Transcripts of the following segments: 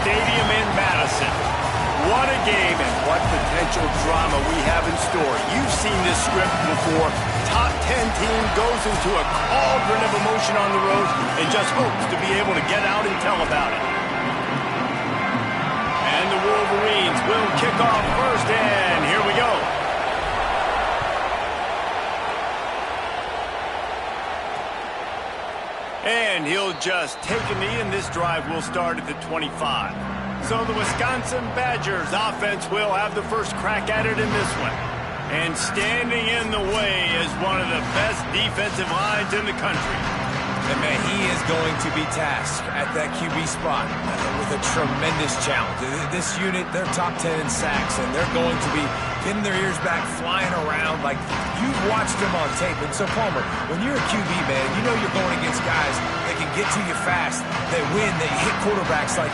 Stadium in Madison. What a game and what potential drama we have in store. You've seen this script before. Top 10 team goes into a cauldron of emotion on the road and just hopes to be able to get out and tell about it. And the Wolverines will kick off first, and here we go. And he'll just take a knee, and this drive will start at the 25. So the Wisconsin Badgers offense will have the first crack at it in this one. And standing in the way is one of the best defensive lines in the country. And, man, he is going to be tasked at that QB spot with a tremendous challenge. This unit, they're top 10 in sacks, and they're going to be pinning their ears back, flying around like you've watched them on tape. And so, Palmer, when you're a QB, man, you know you're going against guys that can get to you fast, that win, that hit quarterbacks. Like,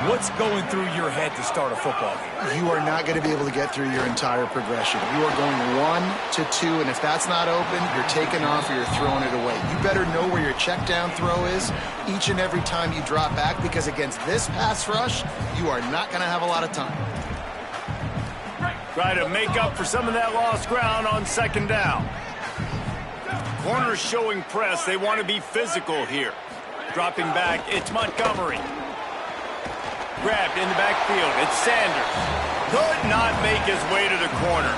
what's going through your head to start a football game? You are not going to be able to get through your entire progression. You are going 1 to 2, and if that's not open, you're taking off or you're throwing it away. You better know where your check down throw is each and every time you drop back, because against this pass rush, you are not going to have a lot of time. Try to make up for some of that lost ground on second down. Corners showing press. They want to be physical here. Dropping back, it's Montgomery. Grabbed in the backfield. It's Sanders. Could not make his way to the corner.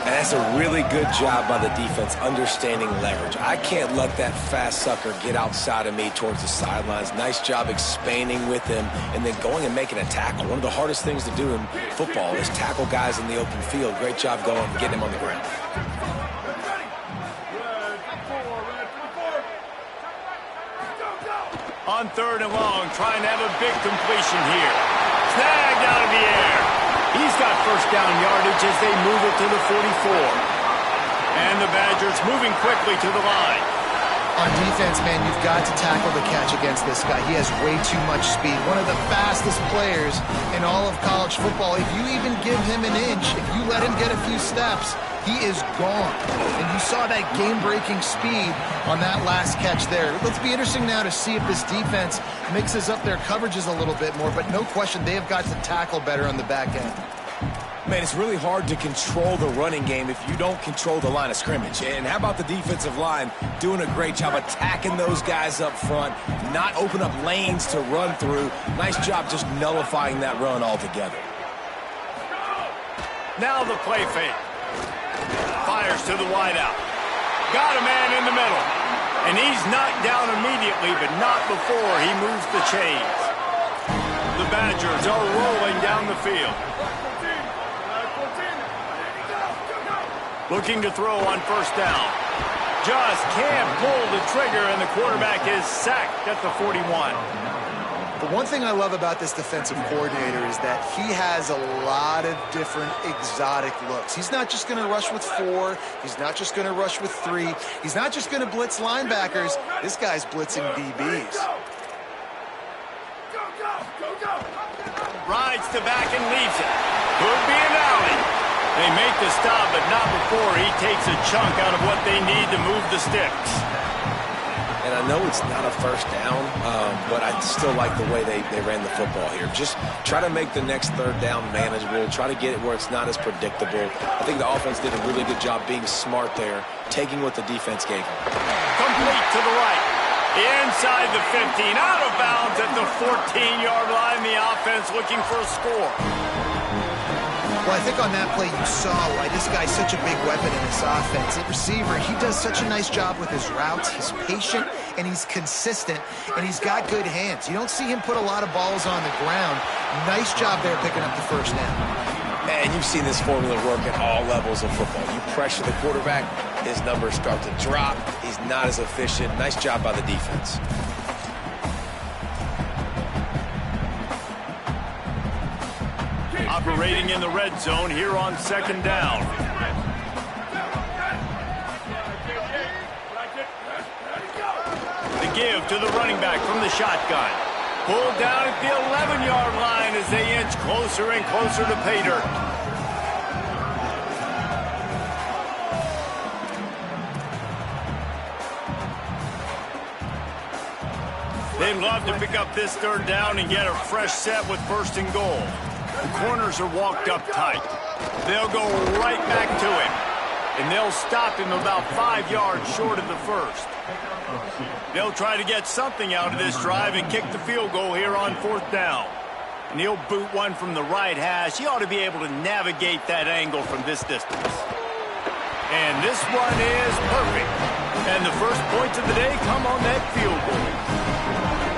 And that's a really good job by the defense understanding leverage. I can't let that fast sucker get outside of me towards the sidelines. Nice job expanding with him and then going and making a tackle. One of the hardest things to do in football is tackle guys in the open field. Great job going and getting him on the ground. On third and long, trying to have a big completion here. Snagged out of the air. He's got first down yardage as they move it to the 44. And the Badgers moving quickly to the line. On defense, man, you've got to tackle the catch against this guy. He has way too much speed. One of the fastest players in all of college football. If you even give him an inch, if you let him get a few steps, he is gone. And you saw that game-breaking speed on that last catch there. Let's be interesting now to see if this defense mixes up their coverages a little bit more. But no question, they have got to tackle better on the back end. Man, it's really hard to control the running game if you don't control the line of scrimmage. And how about the defensive line doing a great job attacking those guys up front, not open up lanes to run through. Nice job just nullifying that run altogether. Now the play fake. Fires to the wideout. Got a man in the middle. And he's knocked down immediately, but not before he moves the chains. The Badgers are rolling down the field. Looking to throw on first down. Just can't pull the trigger, and the quarterback is sacked at the 41. The one thing I love about this defensive coordinator is that he has a lot of different exotic looks. He's not just going to rush with 4. He's not just going to rush with 3. He's not just going to blitz linebackers. This guy's blitzing DBs. Rides the back and leaves it. Could be an alley. They make the stop, but not before he takes a chunk out of what they need to move the sticks. And I know it's not a first down, but I still like the way they ran the football here. Just try to make the next third down manageable. Try to get it where it's not as predictable. I think the offense did a really good job being smart there, taking what the defense gave them. Complete to the right. Inside the 15, out of bounds at the 14-yard line. The offense looking for a score. Well, I think on that play you saw why this guy's such a big weapon in this offense. At receiver, he does such a nice job with his routes. He's patient, and he's consistent, and he's got good hands. You don't see him put a lot of balls on the ground. Nice job there picking up the first down. Man, you've seen this formula work at all levels of football. You pressure the quarterback, his numbers start to drop. He's not as efficient. Nice job by the defense. Operating in the red zone here on second down. The give to the running back from the shotgun. Pulled down at the 11-yard line as they inch closer and closer to pay dirt. They'd love to pick up this third down and get a fresh set with first and goal. The corners are walked up tight. They'll go right back to him. And they'll stop him about 5 yards short of the first. They'll try to get something out of this drive and kick the field goal here on fourth down. And he'll boot one from the right hash. He ought to be able to navigate that angle from this distance. And this one is perfect. And the first points of the day come on that field goal.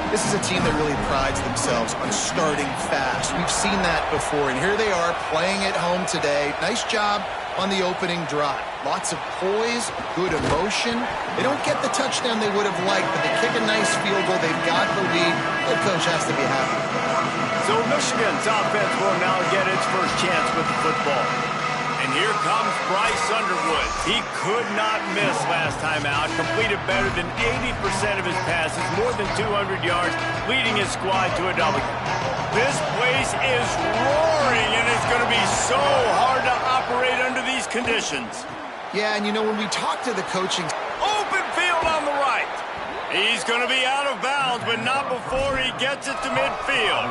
This is a team that really prides themselves on starting fast. We've seen that before, and here they are playing at home today. Nice job on the opening drive. Lots of poise, good emotion. They don't get the touchdown they would have liked, but they kick a nice field goal. They've got the lead. The coach has to be happy. So Michigan's offense will now get its first chance with the football. And here comes Bryce Underwood. He could not miss last time out. Completed better than 80% of his passes, more than 200 yards, leading his squad to a W. This place is roaring, and it's going to be so hard to operate under these conditions. Yeah, and you know, when we talk to the coaching... Open field on the right. He's going to be out of bounds, but not before he gets it to midfield.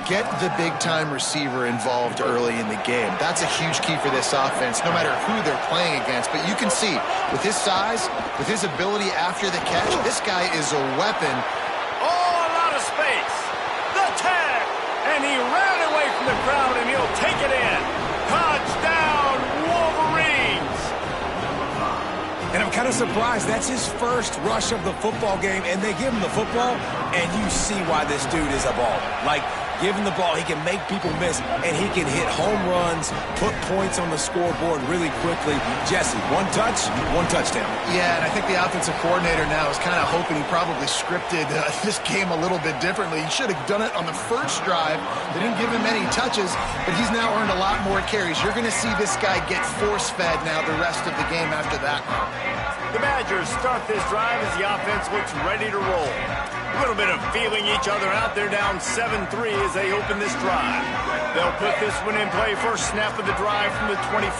Get the big-time receiver involved early in the game. That's a huge key for this offense, no matter who they're playing against. But you can see, with his size, with his ability after the catch, this guy is a weapon. Oh, a lot of space. The tag. And he ran away from the crowd, and he'll take it in. Touchdown, Wolverines. And I'm kind of surprised. That's his first rush of the football game, and they give him the football, and you see why this dude is a baller. Like, give him the ball, he can make people miss, and he can hit home runs, put points on the scoreboard really quickly. Jesse, one touch, one touchdown. Yeah, and I think the offensive coordinator now is kind of hoping he probably scripted this game a little bit differently. He should have done it on the first drive. They didn't give him any touches, but he's now earned a lot more carries. You're going to see this guy get force-fed now the rest of the game after that. The Badgers start this drive as the offense looks ready to roll. A little bit of feeling each other out. They're down 7-3 as they open this drive. They'll put this one in play first snap of the drive from the 25.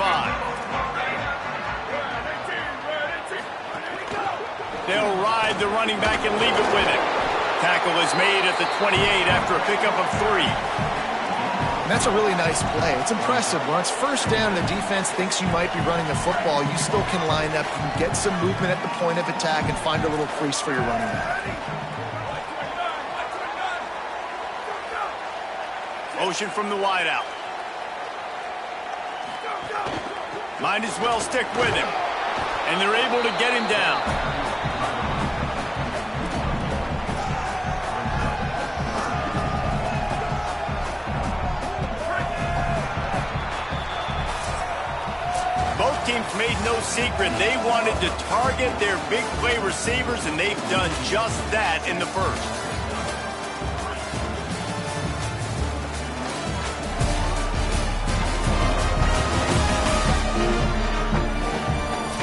They'll ride the running back and leave it with him. Tackle is made at the 28 after a pickup of 3. And that's a really nice play. It's impressive. When it's first down and the defense thinks you might be running the football, you still can line up. You can get some movement at the point of attack and find a little crease for your running back. Motion from the wideout. Might as well stick with him. And they're able to get him down. Both teams made no secret. They wanted to target their big play receivers, and they've done just that in the first.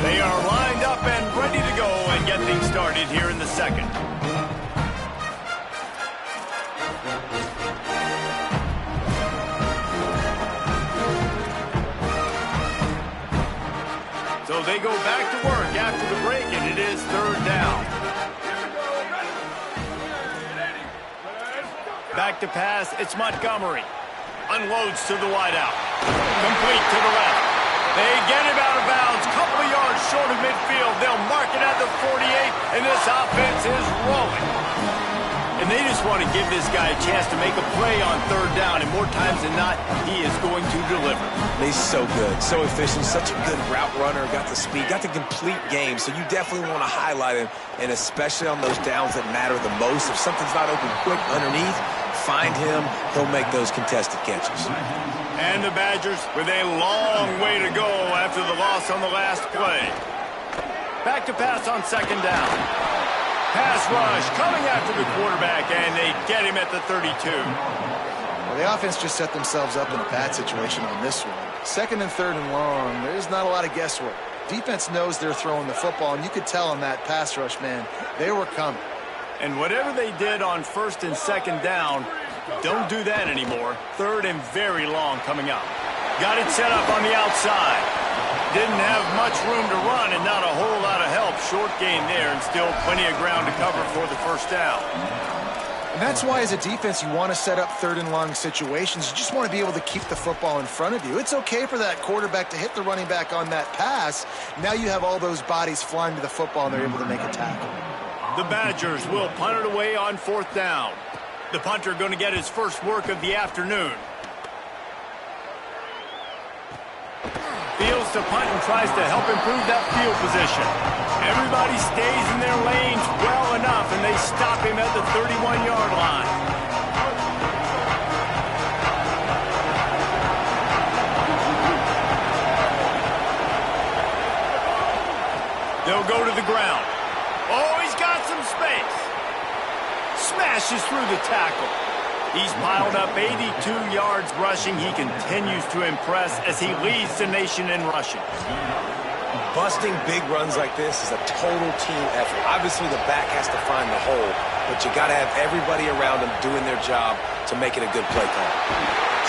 They are lined up and ready to go and get things started here in the second. So they go back to work after the break, and it is third down. Back to pass, it's Montgomery. Unloads to the wideout. Complete to the left. They get him out of bounds, couple of yards short of midfield. They'll mark it at the 48, and this offense is rolling. And they just want to give this guy a chance to make a play on third down, and more times than not, he is going to deliver. He's so good, so efficient, such a good route runner, got the speed, got the complete game, so you definitely want to highlight him, and especially on those downs that matter the most. If something's not open quick underneath, find him, he'll make those contested catches. And the Badgers with a long way to go after the loss on the last play. Back to pass on second down. Pass rush coming after the quarterback, and they get him at the 32. Well, the offense just set themselves up in a bad situation on this one. Second and third and long, there's not a lot of guesswork. Defense knows they're throwing the football, and you could tell on that pass rush, man, they were coming. And whatever they did on first and second down, don't do that anymore. Third and very long coming up. Got it set up on the outside. didn't have much room to run and not a whole lot of help. Short gain there and still plenty of ground to cover for the first down. And that's why as a defense you want to set up third and long situations. You just want to be able to keep the football in front of you. It's okay for that quarterback to hit the running back on that pass. Now you have all those bodies flying to the football and they're able to make a tackle. The Badgers will punt it away on fourth down. The punter going to get his first work of the afternoon. Fields to punt and tries to help improve that field position. Everybody stays in their lanes well enough, and they stop him at the 31-yard line. They'll go to the ground. Oh, he's got some space. Smashes through the tackle. He's piled up 82 yards rushing. He continues to impress as he leads the nation in rushing. Busting big runs like this is a total team effort. Obviously, the back has to find the hole, but you got to have everybody around him doing their job to make it a good play call.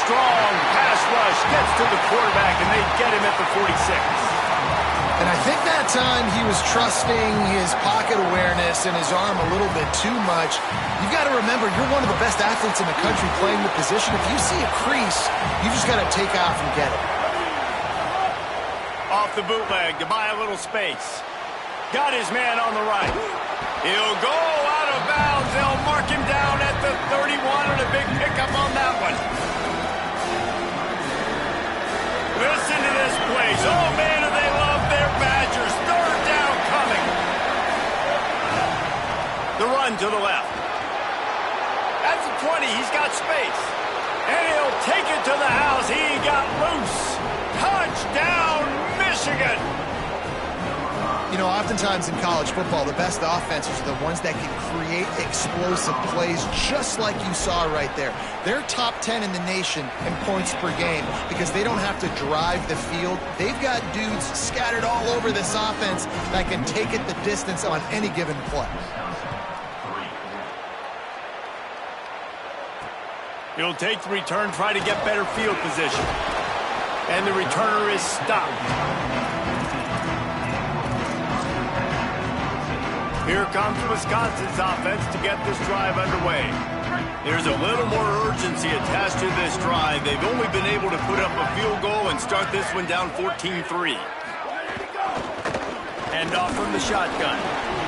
Strong pass rush gets to the quarterback, and they get him at the 46. And I think that time he was trusting his pocket awareness and his arm a little bit too much. You've got to remember, you're one of the best athletes in the country playing the position. If you see a crease, you just got to take off and get it. Off the bootleg to buy a little space. Got his man on the right. He'll go out of bounds. They'll mark him down at the 31 and a big pickup on that one. Listen to this place. Oh, man, do they love their Badgers. Third down coming. The run to the left. At the 20, he's got space. And he'll take it to the house. He got loose. Touchdown, Michigan. You know, oftentimes in college football, the best offenses are the ones that can create explosive plays just like you saw right there. They're top 10 in the nation in points per game because they don't have to drive the field. They've got dudes scattered all over this offense that can take it the distance on any given play. He'll take the return, try to get better field position. And the returner is stopped. Here comes Wisconsin's offense to get this drive underway. There's a little more urgency attached to this drive. They've only been able to put up a field goal and start this one down 14-3. Hand off from the shotgun.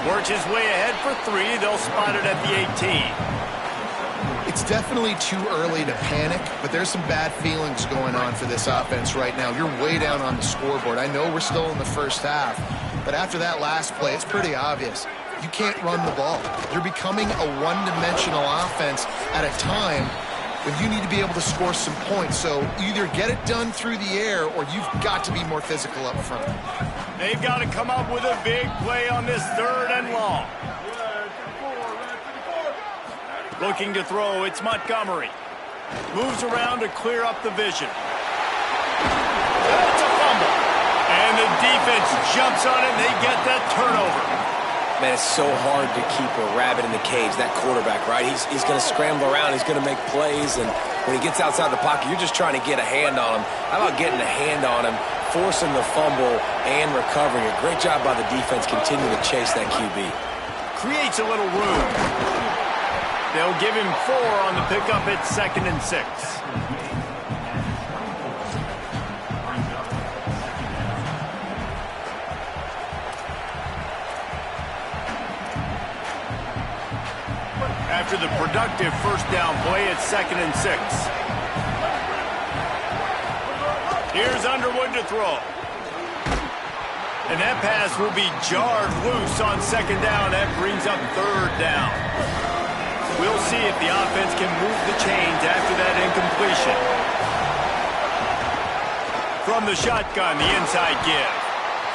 Works his way ahead for 3. They'll spot it at the 18. It's definitely too early to panic, but there's some bad feelings going on for this offense right now. You're way down on the scoreboard. I know we're still in the first half, but after that last play, it's pretty obvious. You can't run the ball. You're becoming a one-dimensional offense at a time when you need to be able to score some points. So either get it done through the air or you've got to be more physical up front. They've got to come up with a big play on this third and long. Looking to throw, it's Montgomery. Moves around to clear up the vision. That's a fumble. And the defense jumps on it, and they get that turnover. Man, it's so hard to keep a rabbit in the cage, that quarterback, right? He's going to scramble around. He's going to make plays, and when he gets outside the pocket, you're just trying to get a hand on him. How about getting a hand on him, forcing the fumble, and recovering it? Great job by the defense continuing to chase that QB. Creates a little room. They'll give him 4 on the pickup at 2nd and 6. After the productive first down play, it's 2nd and 6. Here's Underwood to throw. And that pass will be jarred loose on 2nd down. That brings up 3rd down. We'll see if the offense can move the chains after that incompletion. From the shotgun, the inside give.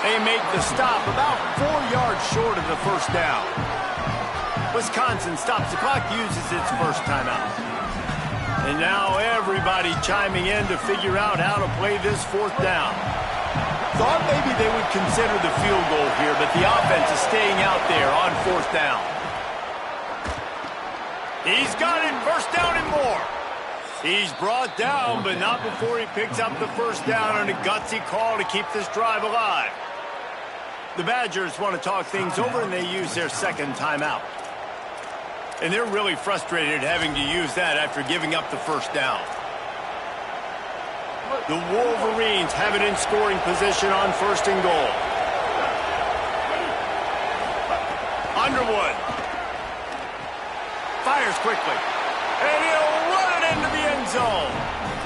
They make the stop about 4 yards short of the first down. Wisconsin stops the clock, uses its first timeout. And now everybody chiming in to figure out how to play this 4th down. Thought maybe they would consider the field goal here, but the offense is staying out there on 4th down. He's got it, 1st down and more. He's brought down, but not before he picks up the first down on a gutsy call to keep this drive alive. The Badgers want to talk things over, and they use their second timeout. And they're really frustrated having to use that after giving up the first down. The Wolverines have it in scoring position on 1st and goal. Underwood fires quickly, and he'll run it into the end zone.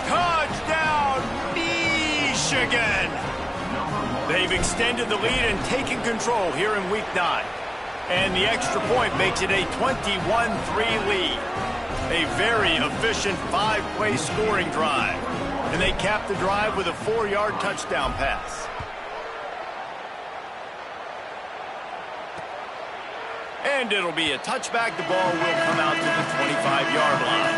Touchdown, Michigan! They've extended the lead and taken control here in Week 9. And the extra point makes it a 21-3 lead. A very efficient 5-play scoring drive. And they cap the drive with a 4-yard touchdown pass. And it'll be a touchback. The ball will come out to the 25-yard line.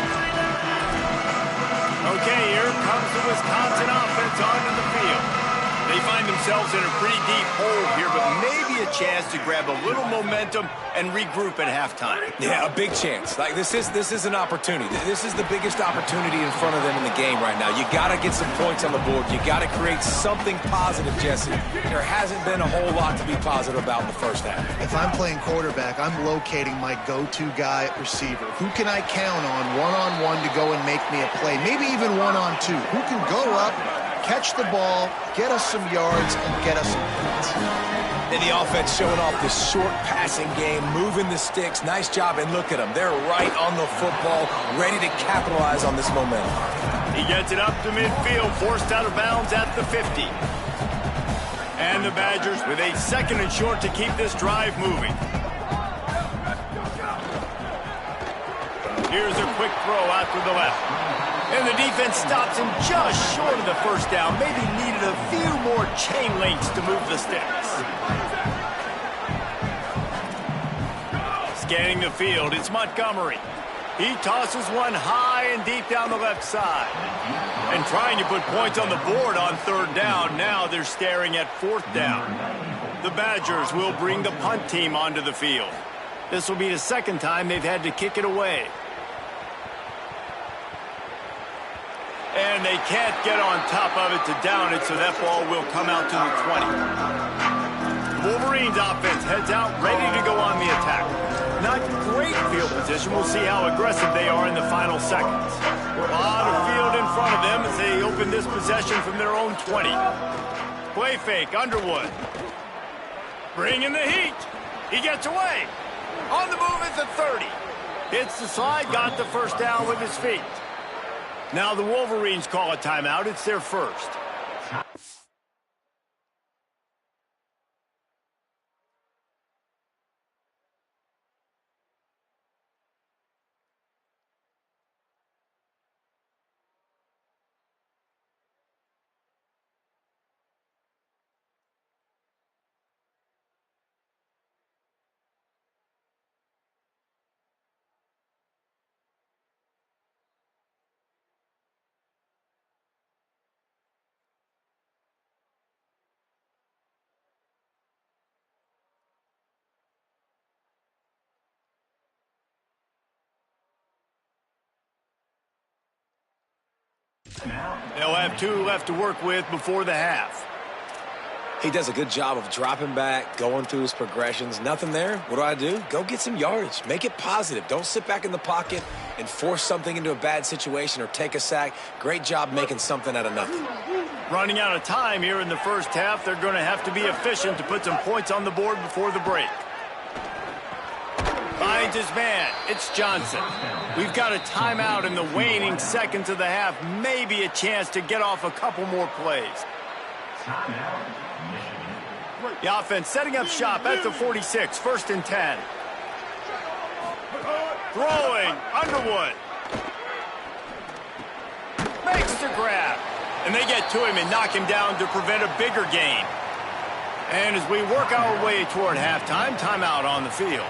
Okay, here comes the Wisconsin offense onto the field. They find themselves in a pretty deep hole here, but maybe a chance to grab a little momentum and regroup at halftime. Yeah, a big chance. Like this is an opportunity. This is the biggest opportunity in front of them in the game right now. You got to get some points on the board. You got to create something positive, Jesse. There hasn't been a whole lot to be positive about in the first half. If I'm playing quarterback, I'm locating my go-to guy at receiver. Who can I count on one-on-one to go and make me a play? Maybe even one-on-two. Who can go up, catch the ball, get us some yards, and get us some points. And the offense showing off this short passing game, moving the sticks. Nice job, and look at them. They're right on the football, ready to capitalize on this momentum. He gets it up to midfield, forced out of bounds at the 50. And the Badgers with a 2nd and short to keep this drive moving. Here's a quick throw out to the left. And the defense stops him just short of the first down. Maybe needed a few more chain links to move the sticks. Scanning the field, it's Montgomery. He tosses one high and deep down the left side. And trying to put points on the board on 3rd down. Now they're staring at 4th down. The Badgers will bring the punt team onto the field. This will be the 2nd time they've had to kick it away. And they can't get on top of it to down it, so that ball will come out to the 20. The Wolverines offense heads out, ready to go on the attack. Not great field position. We'll see how aggressive they are in the final seconds. A lot of field in front of them as they open this possession from their own 20. Play fake, Underwood. Bringing the heat. He gets away. On the move at the 30. Hits the slide, got the first down with his feet. Now the Wolverines call a timeout. It's their first. They'll have 2 left to work with before the half. He does a good job of dropping back, going through his progressions. Nothing there. What do? Go get some yardage. Make it positive. Don't sit back in the pocket and force something into a bad situation or take a sack. Great job making something out of nothing. Running out of time here in the first half. They're going to have to be efficient to put some points on the board before the break. Finds his man. It's Johnson. We've got a timeout in the waning seconds of the half. Maybe a chance to get off a couple more plays. The offense setting up shop at the 46, 1st and 10. Throwing, Underwood. Makes the grab. And they get to him and knock him down to prevent a bigger gain. And as we work our way toward halftime, timeout on the field.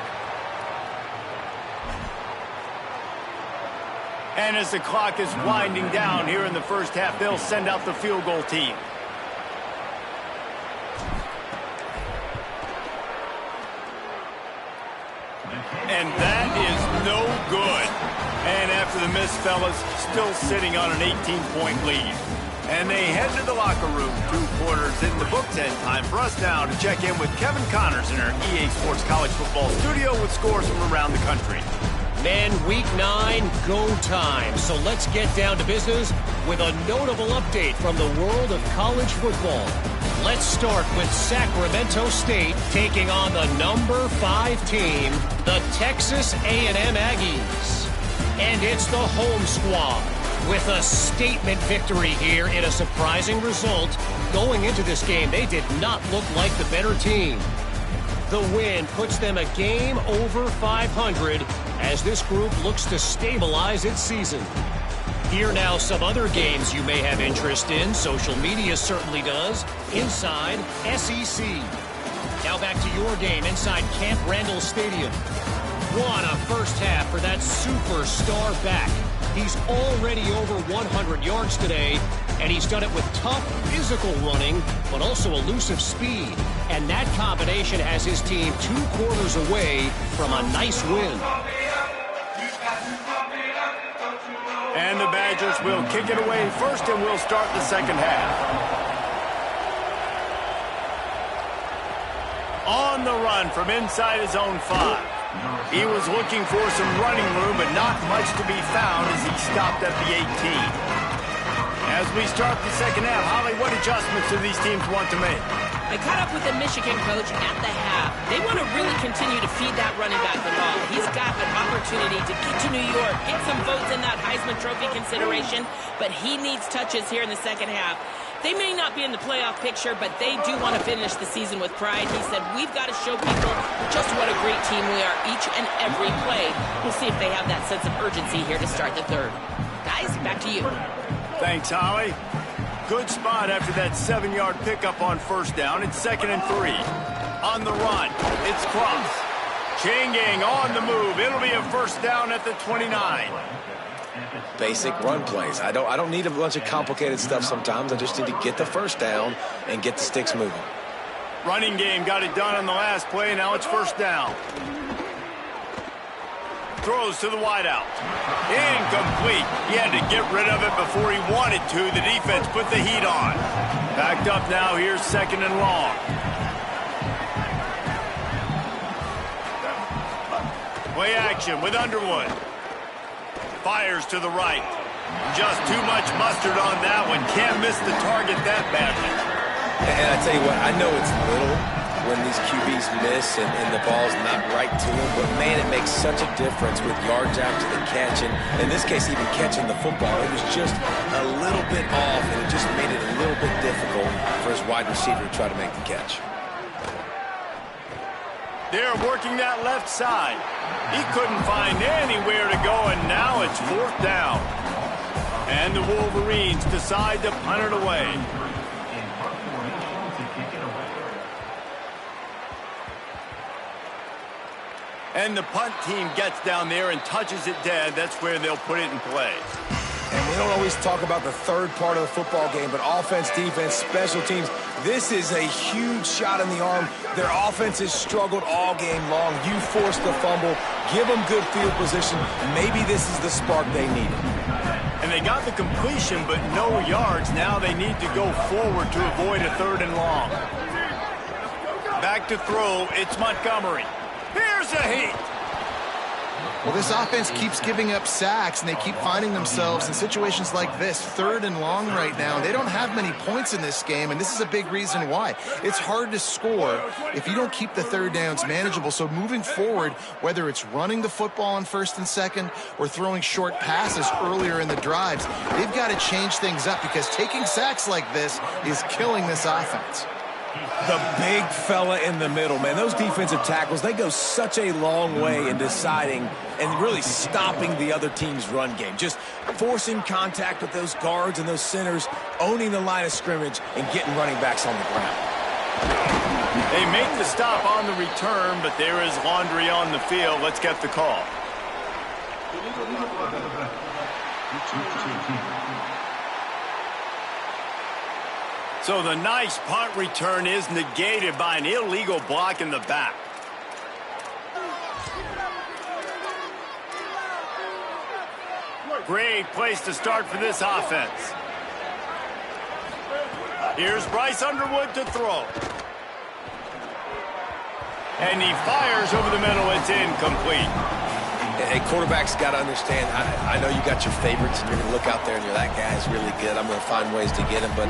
And as the clock is winding down here in the first half, they'll send out the field goal team. And that is no good. And after the miss, fellas, still sitting on an 18-point lead. And they head to the locker room. 2 quarters in the books, and time for us now to check in with Kevin Connors in our EA Sports College Football studio with scores from around the country. Men, week 9, go time. So let's get down to business with a notable update from the world of college football. Let's start with Sacramento State taking on the number 5 team, the Texas A&M Aggies. And it's the home squad with a statement victory here in a surprising result. Going into this game, they did not look like the better team. The win puts them a game over 500 as this group looks to stabilize its season. Here now some other games you may have interest in. Social media certainly does. Inside SEC. Now back to your game inside Camp Randall Stadium. What a first half for that superstar back. He's already over 100 yards today, and he's done it with tough physical running, but also elusive speed. And that combination has his team 2 quarters away from a nice win. And the Badgers will kick it away first, and we'll start the second half. On the run from inside his own 5. He was looking for some running room, but not much to be found as he stopped at the 18. As we start the second half, Holly, what adjustments do these teams want to make? I caught up with the Michigan coach at the half. They want to really continue to feed that running back the ball. He's got an opportunity to get to New York, get some votes in that Heisman Trophy consideration, but he needs touches here in the second half. They may not be in the playoff picture, but they do want to finish the season with pride. He said, we've got to show people just what a great team we are each and every play. We'll see if they have that sense of urgency here to start the third. Guys, back to you. Thanks, Holly. Good spot after that 7-yard pickup on first down. It's 2nd and 3. On the run, it's Cross. Changing on the move. It'll be a first down at the 29. Basic run plays. I don't need a bunch of complicated stuff sometimes. I just need to get the first down and get the sticks moving. Running game got it done on the last play. Now it's first down. Throws to the wideout. Incomplete. He had to get rid of it before he wanted to. The defense put the heat on. Backed up now. Here's 2nd and long. Play action with Underwood. Fires to the right. Just too much mustard on that one. Can't miss the target that badly. And I tell you what, I know it's little when these QBs miss and the ball's not right to them, but man, it makes such a difference with yards after the catch. And in this case, even catching the football, it was just a little bit off, and it just made it a little bit difficult for his wide receiver to try to make the catch. They're working that left side. He couldn't find anywhere to go, and now it's 4th down. And the Wolverines decide to punt it away. And the punt team gets down there and touches it dead. That's where they'll put it in play. And we don't always talk about the third part of the football game, but offense, defense, special teams, this is a huge shot in the arm. Their offense has struggled all game long. You force the fumble, give them good field position. Maybe this is the spark they needed. And they got the completion, but no yards. Now they need to go forward to avoid a 3rd and long. Back to throw, it's Montgomery. Here's a heat. Well, this offense keeps giving up sacks, and they keep finding themselves in situations like this, 3rd and long right now. They don't have many points in this game, and this is a big reason why. It's hard to score if you don't keep the 3rd downs manageable. So moving forward, whether it's running the football on 1st and 2nd or throwing short passes earlier in the drives, they've got to change things up because taking sacks like this is killing this offense. The big fella in the middle, man. Those defensive tackles, they go such a long way in deciding and really stopping the other team's run game. Just forcing contact with those guards and those centers, owning the line of scrimmage, and getting running backs on the ground. They make the stop on the return, but there is laundry on the field. Let's get the call. So the nice punt return is negated by an illegal block in the back. Great place to start for this offense. Here's Bryce Underwood to throw. And he fires over the middle. It's incomplete. Hey, quarterback's got to understand, I know you got your favorites, and you're going to look out there and you're, that guy's really good. I'm going to find ways to get him, but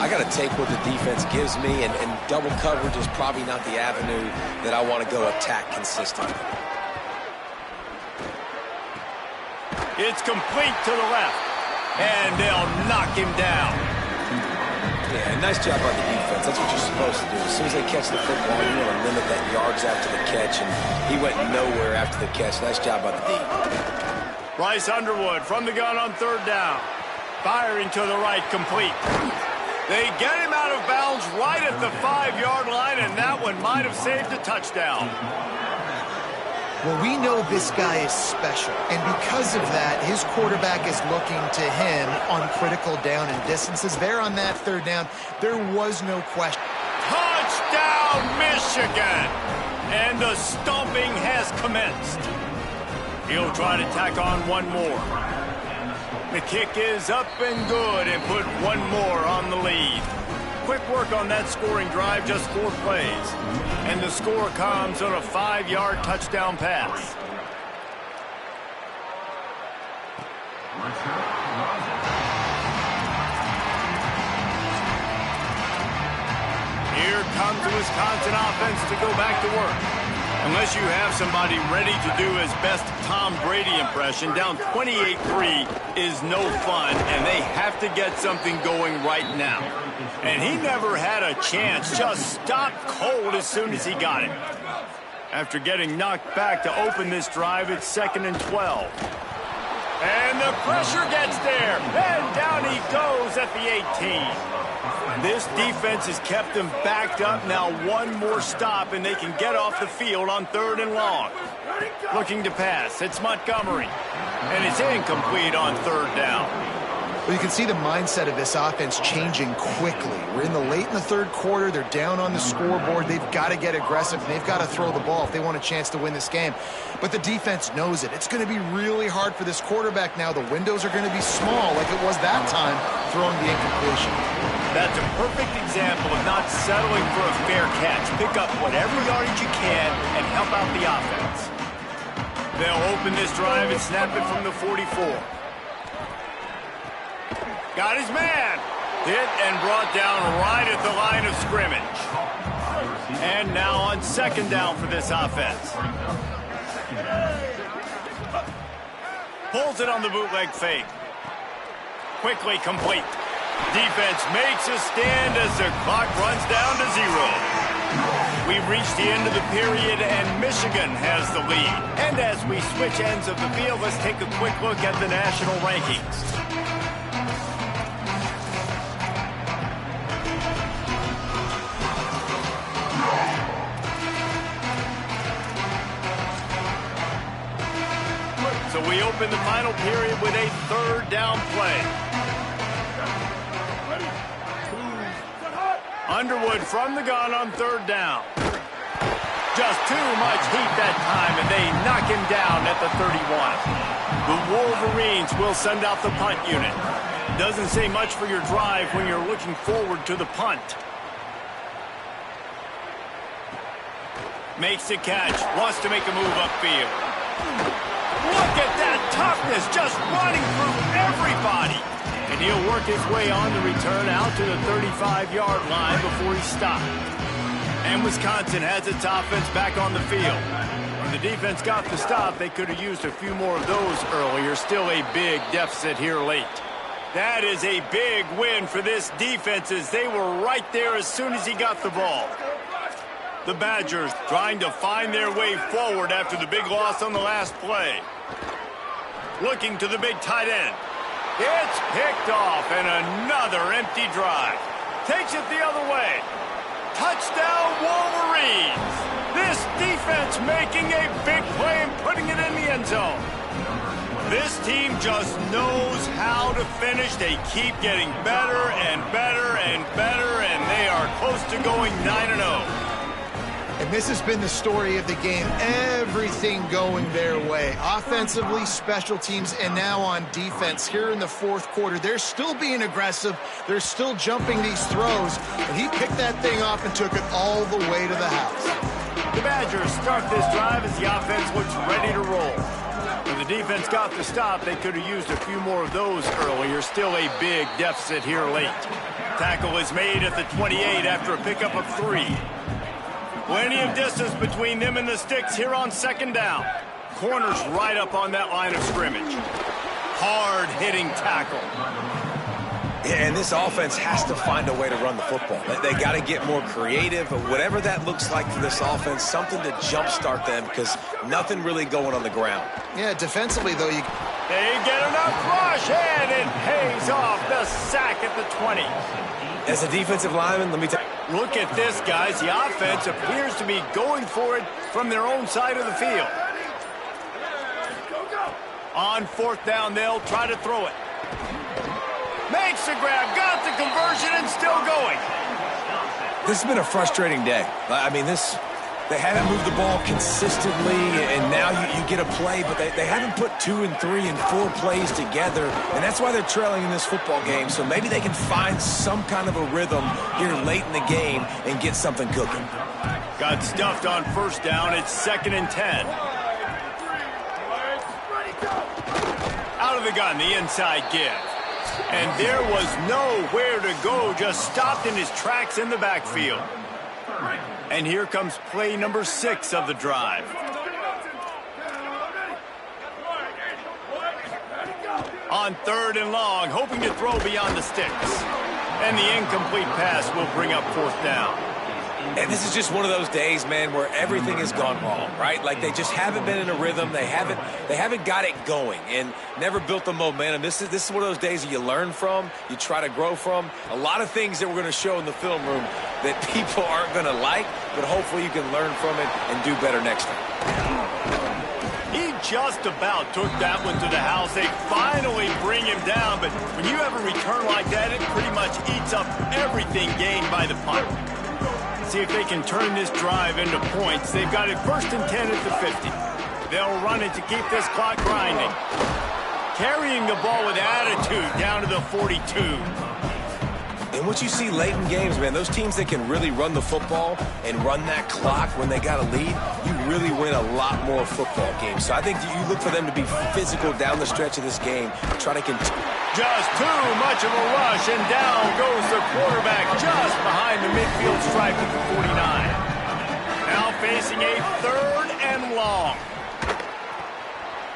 I got to take what the defense gives me, and double coverage is probably not the avenue that I want to go attack consistently. It's complete to the left, and they'll knock him down. Yeah, nice job by the defense. That's what you're supposed to do. As soon as they catch the football, you want to limit that yards after the catch, and he went nowhere after the catch. Nice job by the D. Bryce Underwood from the gun on third down. Firing to the right, complete. They get him out of bounds right at the 5-yard line, and that one might have saved a touchdown. Well, we know this guy is special, and because of that, his quarterback is looking to him on critical down and distances. There on that third down, there was no question. Touchdown, Michigan! And the stomping has commenced. He'll try to tack on one more. The kick is up and good and put one more on the lead. Quick work on that scoring drive, just 4 plays. And the score comes on a 5-yard touchdown pass. Here comes the Wisconsin offense to go back to work. Unless you have somebody ready to do his best Tom Brady impression, down 28-3 is no fun, and they have to get something going right now. And he never had a chance, just stopped cold as soon as he got it. After getting knocked back to open this drive, it's 2nd and 12. And the pressure gets there, and down he goes at the 18. This defense has kept them backed up. Now one more stop, and they can get off the field on 3rd and long. Looking to pass, it's Montgomery. And it's incomplete on 3rd down. Well, you can see the mindset of this offense changing quickly. We're late in the 3rd quarter. They're down on the scoreboard. They've got to get aggressive, and they've got to throw the ball if they want a chance to win this game. But the defense knows it. It's going to be really hard for this quarterback now. The windows are going to be small like it was that time throwing the incompletion. That's a perfect example of not settling for a fair catch. Pick up whatever yardage you can and help out the offense. They'll open this drive and snap it from the 44. Got his man. Hit and brought down right at the line of scrimmage. And now on 2nd down for this offense. Pulls it on the bootleg fake. Quickly complete. Defense makes a stand as the clock runs down to 0. We've reached the end of the period, and Michigan has the lead. And as we switch ends of the field, let's take a quick look at the national rankings. So we open the final period with a 3rd down play. Underwood from the gun on 3rd down. Just too much heat that time, and they knock him down at the 31. The Wolverines will send out the punt unit. Doesn't say much for your drive when you're looking forward to the punt. Makes the catch, wants to make a move upfield. Look at that toughness, just running through everybody. And he'll work his way on the return out to the 35-yard line before he stopped. And Wisconsin has its offense back on the field. When the defense got the stop, they could have used a few more of those earlier. Still a big deficit here late. That is a big win for this defense, as they were right there as soon as he got the ball. The Badgers trying to find their way forward after the big loss on the last play. Looking to the big tight end. It's picked off, and another empty drive. Takes it the other way. Touchdown, Wolverines! This defense making a big play and putting it in the end zone. This team just knows how to finish. They keep getting better and better and better, and they are close to going 9-0. And this has been the story of the game. Everything going their way. Offensively, special teams, and now on defense. Here in the fourth quarter, they're still being aggressive. They're still jumping these throws. And he picked that thing off and took it all the way to the house. The Badgers start this drive as the offense looks ready to roll. When the defense got the stop, they could have used a few more of those earlier. Still a big deficit here late. Tackle is made at the 28 after a pickup of 3. Plenty of distance between them and the sticks here on second down. Corner's right up on that line of scrimmage. Hard-hitting tackle. Yeah, and this offense has to find a way to run the football. They got to get more creative, but whatever that looks like for this offense, something to jumpstart them because nothing really going on the ground. Yeah, defensively, though, they get enough rush, and it pays off the sack at the 20. As a defensive lineman, let me tell you. Look at this, guys. The offense appears to be going for it from their own side of the field. On fourth down, they'll try to throw it. Makes the grab, got the conversion, and still going. This has been a frustrating day. I mean, they haven't moved the ball consistently, and now you get a play, but they haven't put 2 and 3 and 4 plays together, and that's why they're trailing in this football game. So maybe they can find some kind of a rhythm here late in the game and get something cooking. Got stuffed on first down. It's 2nd and 10. Out of the gun, the inside give. And there was nowhere to go, just stopped in his tracks in the backfield. And here comes play number 6 of the drive. On 3rd and long, hoping to throw beyond the sticks. And the incomplete pass will bring up 4th down. And this is just one of those days, man, where everything has gone wrong, right? Like they just haven't been in a rhythm. They haven't got it going and never built the momentum. This is one of those days that you learn from, you try to grow from. A lot of things that we're going to show in the film room that people aren't going to like, but hopefully you can learn from it and do better next time. He just about took that one to the house. They finally bring him down, but when you have a return like that, it pretty much eats up everything gained by the punt. See if they can turn this drive into points. They've got it 1st and 10 at the 50. They'll run it to keep this clock grinding. Carrying the ball with attitude down to the 42. And what you see late in games, man, those teams that can really run the football and run that clock when they got a lead, you really win a lot more football games. So I think you look for them to be physical down the stretch of this game, try to continue. Just too much of a rush, and down goes the quarterback just behind the midfield stripe at the 49. Now facing a 3rd and long.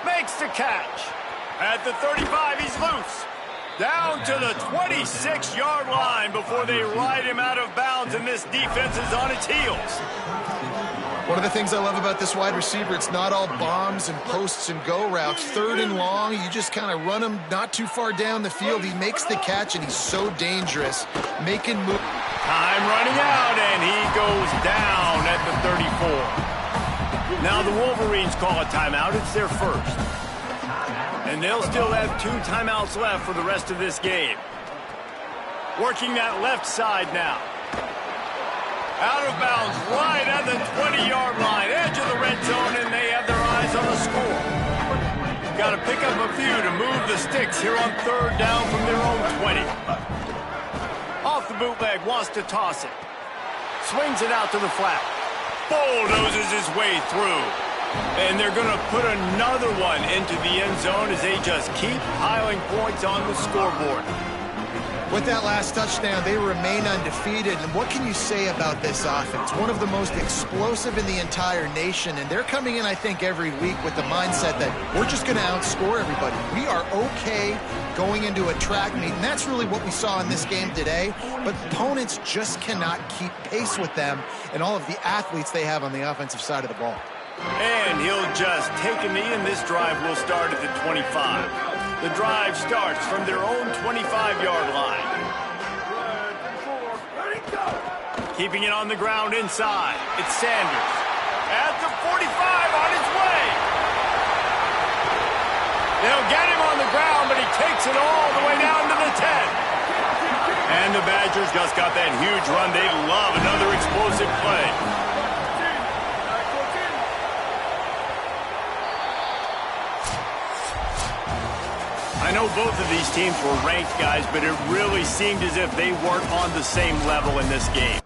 Makes the catch. At the 35, he's loose. Down to the 26-yard line before they ride him out of bounds, and this defense is on its heels. One of the things I love about this wide receiver, it's not all bombs and posts and go routes. 3rd and long, you just kind of run him not too far down the field. He makes the catch, and he's so dangerous, making moves. Time running out, and he goes down at the 34. Now the Wolverines call a timeout. It's their first. And they'll still have 2 timeouts left for the rest of this game. Working that left side now. Out of bounds, right at the 20-yard line, edge of the red zone, and they have their eyes on the score. Got to pick up a few to move the sticks here on 3rd down from their own 20. Off the bootleg, wants to toss it. Swings it out to the flat. Bulldozes his way through. And they're going to put another one into the end zone as they just keep piling points on the scoreboard. With that last touchdown, they remain undefeated. And what can you say about this offense? One of the most explosive in the entire nation. And they're coming in, I think, every week with the mindset that we're just going to outscore everybody. We are okay going into a track meet. And that's really what we saw in this game today. But opponents just cannot keep pace with them and all of the athletes they have on the offensive side of the ball. And he'll just take a knee, and this drive will start at the 25. The drive starts from their own 25-yard line. Keeping it on the ground inside. It's Sanders. At the 45 on his way. They'll get him on the ground, but he takes it all the way down to the 10. And the Badgers just got that huge run. They love another explosive play. both of these teams were ranked, guys, but it really seemed as if they weren't on the same level in this game.